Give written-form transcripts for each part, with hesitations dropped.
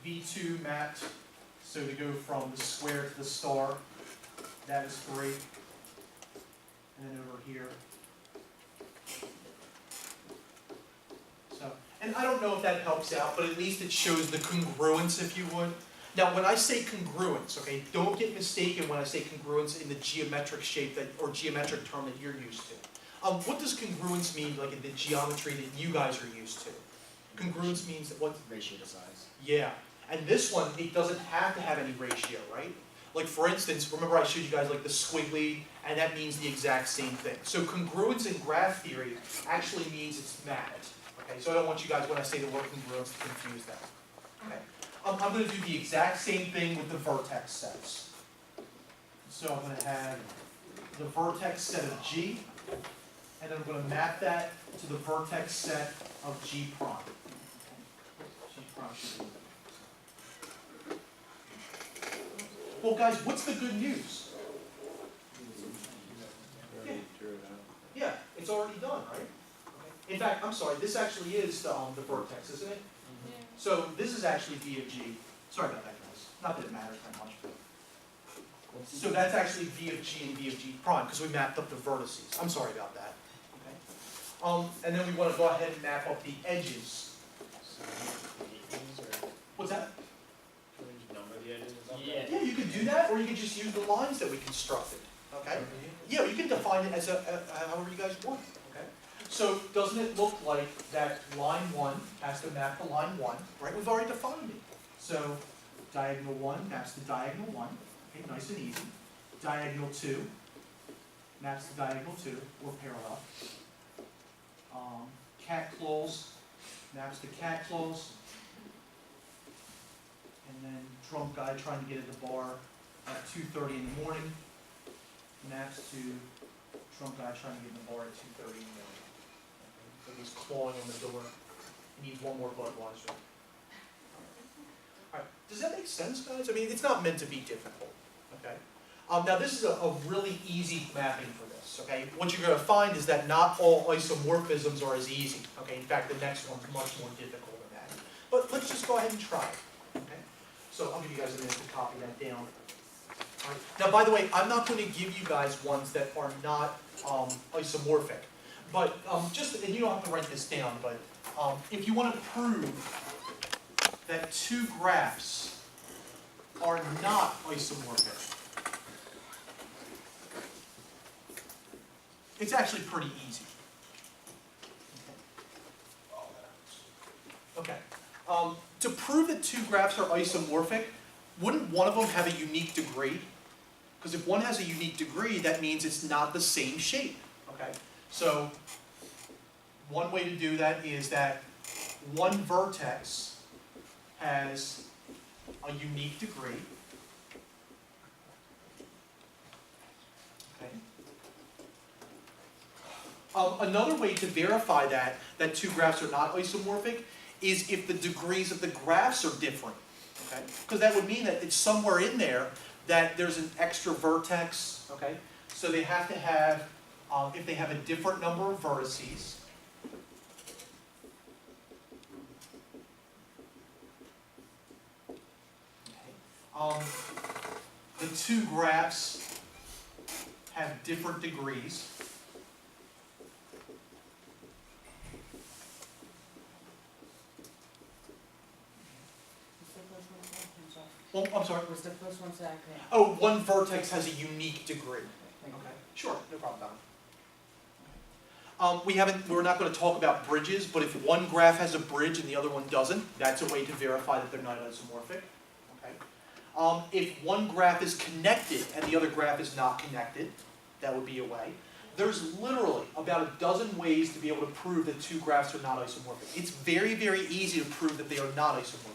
V2 mapped, so to go from the square to the star, that is 3. And then over here. So, and I don't know if that helps out, but at least it shows the congruence, if you would. Now, when I say congruence, okay, don't get mistaken when I say congruence in the geometric shape that, or geometric term that you're used to. What does congruence mean, like in the geometry that you guys are used to? Congruence means that what? Ratio to size. Yeah, and this one, it doesn't have to have any ratio, right? Like for instance, remember I showed you guys like the squiggly, and that means the exact same thing. So congruence in graph theory actually means it's mapped. Okay, so I don't want you guys, when I say the word congruence, to confuse that. Okay, I'm going to do the exact same thing with the vertex sets. So I'm going to have the vertex set of G, and then I'm going to map that to the vertex set of G prime. G prime should be. Well, guys, what's the good news? Yeah, yeah, it's already done, right? In fact, I'm sorry, this actually is the vertex, isn't it? Yeah. So this is actually V of G. Sorry about that, guys. Not that it matters that much. So that's actually V of G and V of G prime, because we mapped up the vertices. I'm sorry about that. Okay. And then we want to go ahead and map up the edges. What's that? Yeah, you could do that, or you could just use the lines that we constructed. Okay? Yeah, you can define it as however you guys want. Okay? So doesn't it look like that line 1 has to map to line 1, right? We've already defined it. So diagonal 1 maps to diagonal 1. Okay, nice and easy. Diagonal 2 maps to diagonal 2, or parallel. Cat claws maps to cat claws. And then drunk guy trying to get at the bar at 2:30 in the morning maps to drunk guy trying to get in the bar at 2:30 in the morning. Okay. So he's clawing on the door. He needs one more Budweiser. All right. Does that make sense, guys? I mean, it's not meant to be difficult. Okay. Now this is a really easy mapping for this. Okay. What you're going to find is that not all isomorphisms are as easy. Okay. In fact, the next one's much more difficult than that. But let's just go ahead and try it. Okay. So I'll give you guys a minute to copy that down. All right. Now, by the way, I'm not going to give you guys ones that are not isomorphic. But and you don't have to write this down, but if you want to prove that two graphs are not isomorphic, it's actually pretty easy. Okay. To prove that two graphs are isomorphic, wouldn't one of them have a unique degree? Because if one has a unique degree, that means it's not the same shape. Okay? So one way to do that is that one vertex has a unique degree. Okay? Another way to verify that two graphs are not isomorphic is if the degrees of the graphs are different. Okay? Because that would mean that it's somewhere in there that there's an extra vertex. Okay? So they have to have, if they have a different number of vertices, the two graphs have different degrees. Well, I'm sorry. Was the first one so I could? Oh, one vertex has a unique degree. Thank you. Okay, sure, no problem. We're not going to talk about bridges, but if one graph has a bridge and the other one doesn't, that's a way to verify that they're not isomorphic. Okay. If one graph is connected and the other graph is not connected, that would be a way. There's literally about a dozen ways to be able to prove that two graphs are not isomorphic. It's very, very easy to prove that they are not isomorphic.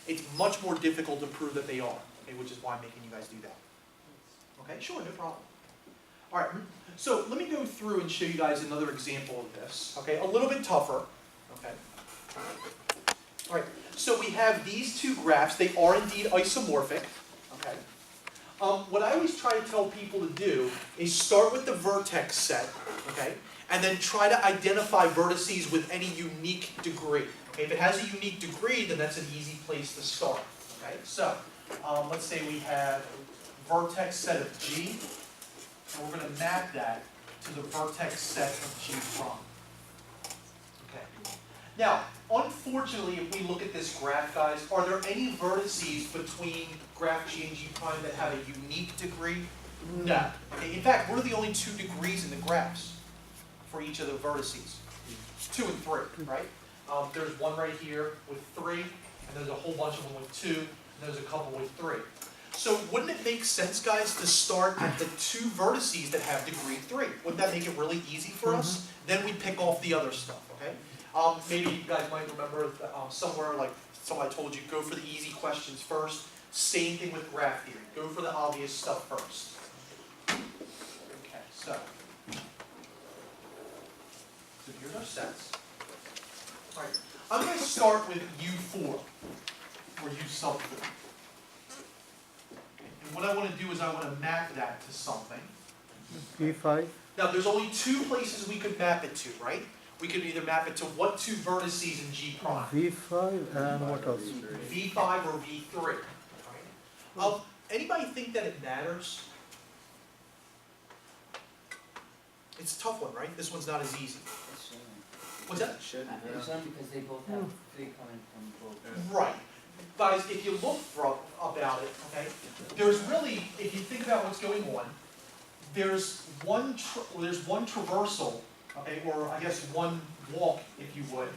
It's much more difficult to prove that they are, okay, which is why I'm making you guys do that. Okay, sure, no problem. All right, so let me go through and show you guys another example of this, okay, a little bit tougher, okay. All right, so we have these two graphs. They are indeed isomorphic, okay. What I always try to tell people to do is start with the vertex set, okay? And then try to identify vertices with any unique degree. Okay? If it has a unique degree, then that's an easy place to start. Okay? So, let's say we have vertex set of G, and we're going to map that to the vertex set of G prime. Okay. Now, unfortunately, if we look at this graph, guys, are there any vertices between graph G and G prime that have a unique degree? No. Okay. In fact, we're the only two degrees in the graphs for each of the vertices. 2 and 3, right? There's one right here with 3, and there's a whole bunch of them with 2, and there's a couple with 3. So wouldn't it make sense, guys, to start at the 2 vertices that have degree 3? Wouldn't that make it really easy for us? Then we pick off the other stuff, okay? Maybe you guys might remember somewhere like somebody told you, go for the easy questions first. Same thing with graph theory. Go for the obvious stuff first. Okay, so here's our sets. All right, I'm going to start with U4, or U sub 4. And what I want to do is I want to map that to something. V5. Now, there's only 2 places we could map it to, right? We could either map it to what 2 vertices in G prime? V5 and what else? V5 or V3. Right? Anybody think that it matters? It's a tough one, right? This one's not as easy. What's that? It shouldn't because they both have 3 coming from both. Right. Guys, if you look about it, okay, there's really, if you think about what's going on, there's one traversal, okay, or I guess one walk, if you would,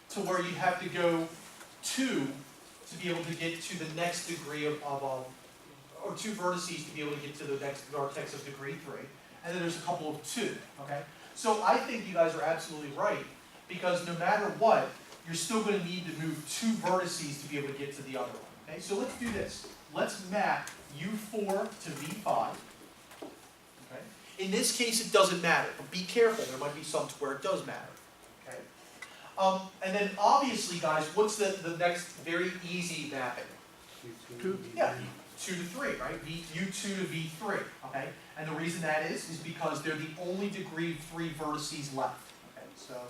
to where you have to go 2 to be able to get to the next degree of or 2 vertices to be able to get to the next vertex of degree 3, and then there's a couple of 2, okay? So I think you guys are absolutely right, because no matter what, you're still going to need to move 2 vertices to be able to get to the other one, okay? So let's do this. Let's map U4 to V5, okay? In this case, it doesn't matter, but be careful. There might be some to where it does matter, okay? And then obviously, guys, what's the next very easy mapping? 2. Yeah, 2 to 3, right? U2 to V3, okay? And the reason that is because they're the only degree 3 vertices left, okay? So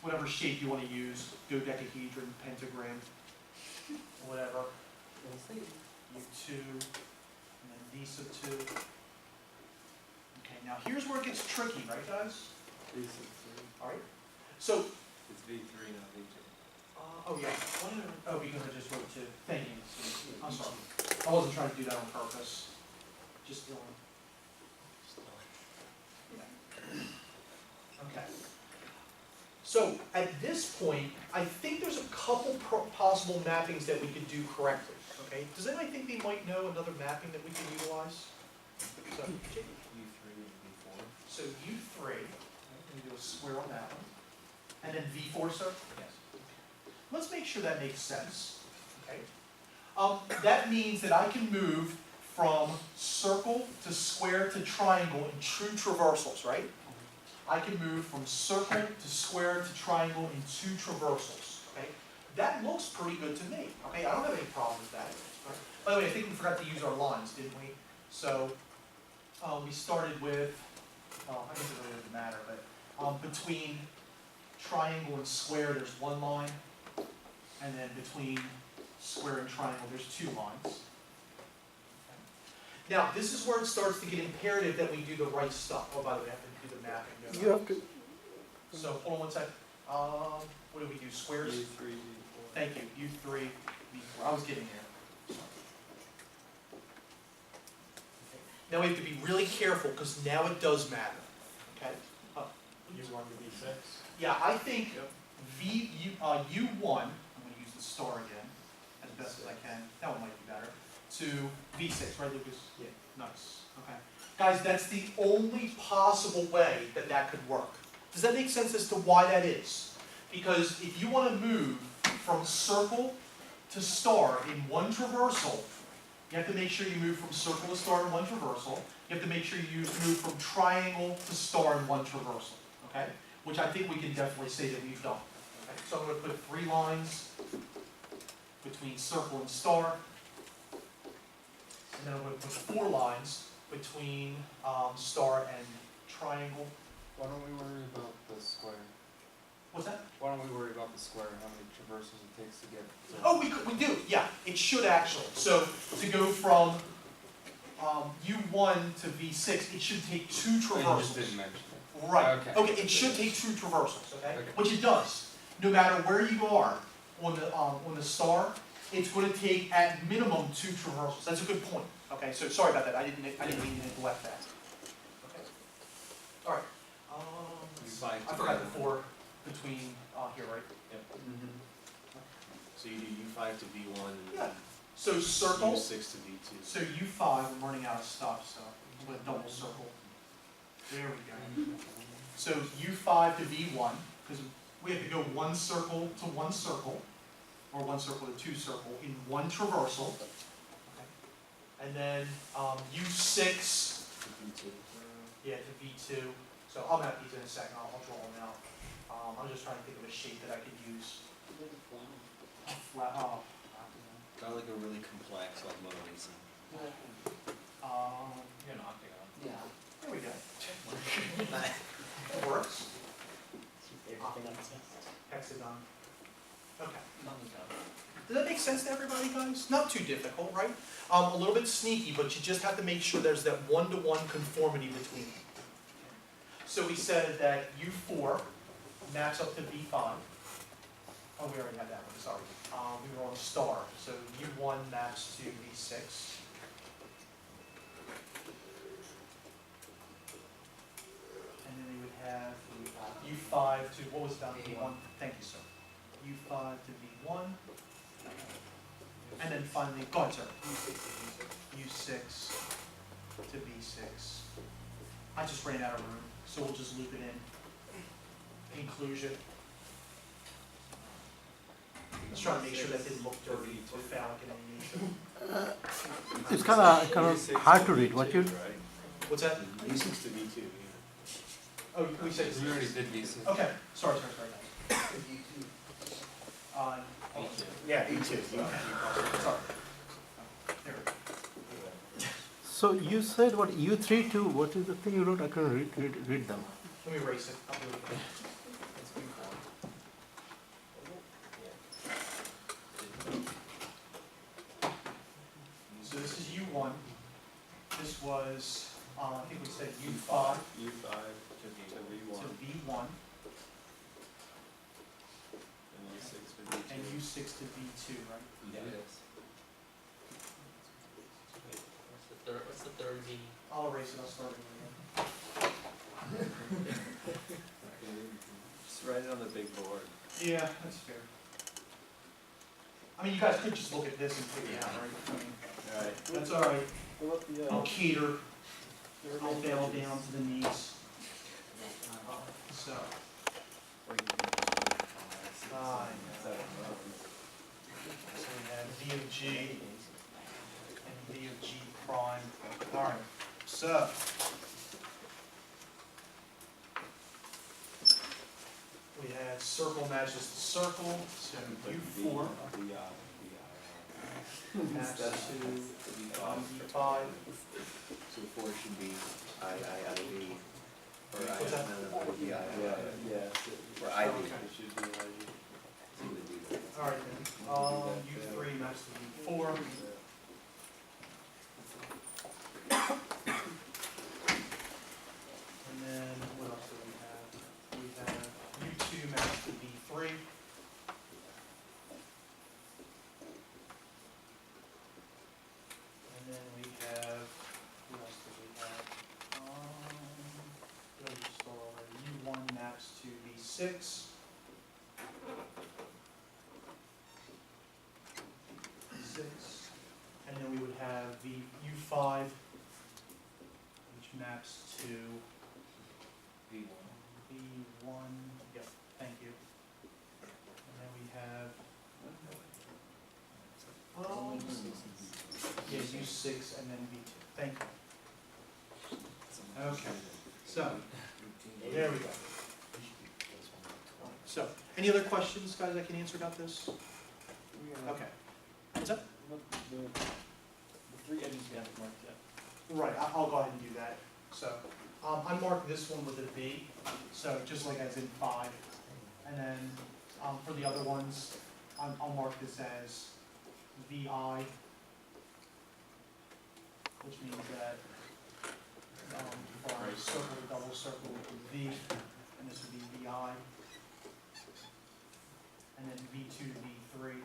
whatever shape you want to use, dodecahedron, pentagram, whatever. U2, and then V sub 2. Okay, now here's where it gets tricky, right, guys? V sub 3. All right. So, It's V3, not V2. oh yeah. Oh, because I just wrote 2. Thank you. I'm sorry. I wasn't trying to do that on purpose. Just doing. Okay. So at this point, I think there's a couple possible mappings that we could do correctly. Okay. Does anybody think they might know another mapping that we can utilize? So, U3 and V4. so U3. Let me do a square on that one. And then V4, sir? Yes. Let's make sure that makes sense. Okay. That means that I can move from circle to square to triangle in true traversals, right? I can move from circle to square to triangle in 2 traversals, okay? That looks pretty good to me, okay? I don't have any problem with that. Right? By the way, I think we forgot to use our lines, didn't we? So, we started with, I guess it really doesn't matter, but between triangle and square, there's 1 line, and then between square and triangle, there's 2 lines. Okay. Now, this is where it starts to get imperative that we do the right stuff. Oh, by the way, I have to do the mapping. You have to. So, hold on one sec. What do we do? Squares? U3, V4. Thank you. U3, V4. I was getting there. Okay. Now we have to be really careful because now it does matter. Okay? U1 to V6. Yeah, I think U1, I'm going to use the star again as best as I can. That one might be better. To V6, right, Lucas? Yeah. Nice. Okay. Guys, that's the only possible way that that could work. Does that make sense as to why that is? Because if you want to move from circle to star in 1 traversal, you have to make sure you move from circle to star in 1 traversal. You have to make sure you move from triangle to star in 1 traversal. Okay? Which I think we can definitely say that we've done. Okay? So I'm going to put 3 lines between circle and star. and then I'm gonna put 4 lines between, star and triangle. Why don't we worry about the square? What's that? Why don't we worry about the square, how many traversals it takes to get to? Oh, we do, yeah, it should actually. So to go from U1 to V6, it should take 2 You just traversals. didn't mention it. Right, Okay. okay, it should take 2 traversals, okay? Okay. Which it does. No matter where you are on the star, it's gonna take at minimum 2 traversals. That's a good point, okay? So sorry about that, I didn't mean to neglect that. Okay. All right. U5 I to forgot the V1. 4 between, here, right? Mm-hmm. So you do U5 to V1 Yeah. and So circle. U6 to V2. So U5, I'm running out of stuff, so I'm gonna double circle. There we go. So U5 to V1, because we have to go 1 circle to 1 circle, or 1 circle to 2 circle in 1 traversal. Okay. And then U6, To V2. yeah, to V2. So I'll map these in a second, I'll draw them out. I'm just trying to think of a shape that I could use. Flat, Got like a really complex, like Mona Lisa. You're an octagon. Yeah. there we go. That works. Hexagon. Okay. Does that make sense to everybody, guys? Not too difficult, right? A little bit sneaky, but you just have to make sure there's that one-to-one conformity between them. So we said that U4 maps up to V5. Oh, we already had that one, sorry. We were on star, so U1 maps to V6. And then we would have U5 to, what was that, V1? Thank you, sir. U5 to V1. And then finally, go ahead, sir. U6 to V6. I just ran out of room, so we'll just loop it in. Inclusion. Let's try to make sure that didn't look dirty or phallic in any nature. It's kind of hard to read. What you? What's that? U6 to V2, yeah. Oh, we said. We already did V6. Okay, sorry. Yeah, V2. Okay, sorry. There we go. So you said what U3 to what is the thing you wrote? I couldn't read them. Let me erase it. I'll do it again. It's U4. So this is U1. This was, I think we said U5 U5 to V1 to V1 and U6 to V2. and U6 to V2, right? Yeah. What's the third V? I'll erase it, I'll start it again. Just write it on the big board. Yeah, that's fair. I mean, you guys could just look at this and figure it out, right? I mean, Alright. that's all right. I'll cater, I'll bail down to the needs. So, so we have V of G and V of G prime. All right, so. We have circle matches the circle, so U4 matches to V5. So 4 should be IV. Or I, What's that? no, VI. Or IV. Okay. It should be IV. So we do that. All right then, U3 matches to V4. And then, what else do we have? We have U2 matches to V3. And then we have, what else do we have? What did we just go over? U1 maps to V6. Six, and then we would have the U5, which maps to V1. V1, yep, thank you. And then we have, yeah, U6 and then V2, thank you. Okay, so, there we go. So, any other questions, guys, I can answer about this? Okay. What's up? The 3 edges you have Right, I'll go ahead and do that. So, I marked this one with a V, so just like as in 5. And then, for the other ones, I'll mark this as VI, which means that, if I circle the double circle with the V, and this would be VI. And then V2 to V3.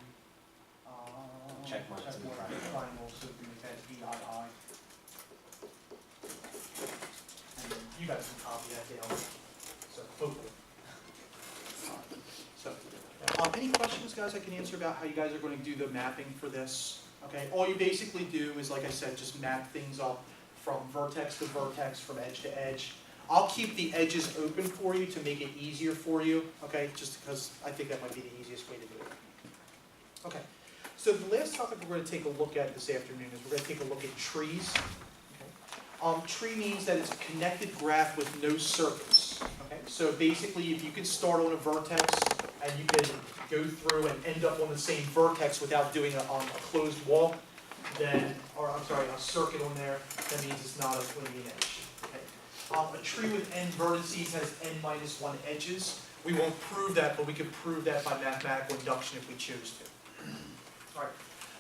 Check marks in the triangle, so we make that VII. And then you guys can copy that down, so hopefully. So, any questions, guys, I can answer about how you guys are going to do the mapping for this? Okay, all you basically do is, like I said, just map things up from vertex to vertex, from edge to edge. I'll keep the edges open for you to make it easier for you, okay, just because I think that might be the easiest way to do it. Okay, so the last topic we're going to take a look at this afternoon is we're going to take a look at trees. Okay. Tree means that it's a connected graph with no circuits. Okay, so basically, if you can start on a vertex and you can go through and end up on the same vertex without doing a closed walk, then, or I'm sorry, a circuit on there, that means it's not a linear edge. Okay. A tree with n vertices has n-1 edges. We won't prove that, but we could prove that by mathematical induction if we choose to. All right,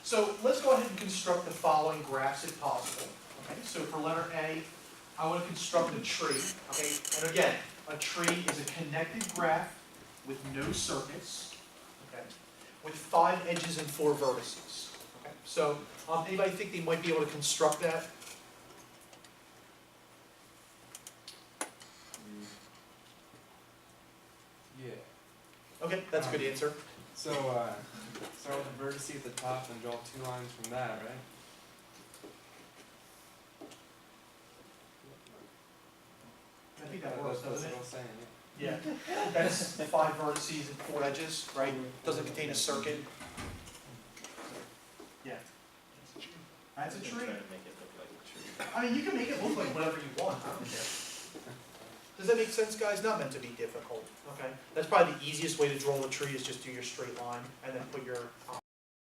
so let's go ahead and construct the following graphs if possible. Okay, so for letter A, I want to construct a tree. Okay, and again, a tree is a connected graph with no circuits. Okay, with 5 edges and 4 vertices. Okay, so anybody think they might be able to construct that? Yeah. Okay, that's a good answer. So, start with the vertice at the top and draw 2 lines from that, right? I think that works, That's doesn't what I it? was saying, yeah. Yeah, that's 5 vertices and 4 edges, right? Doesn't contain a circuit. Yeah. That's a tree. I mean, you can make it look like whatever you want, I don't care. Does that make sense, guys? Not meant to be difficult, okay? That's probably the easiest way to draw a tree is just do your straight line and then put your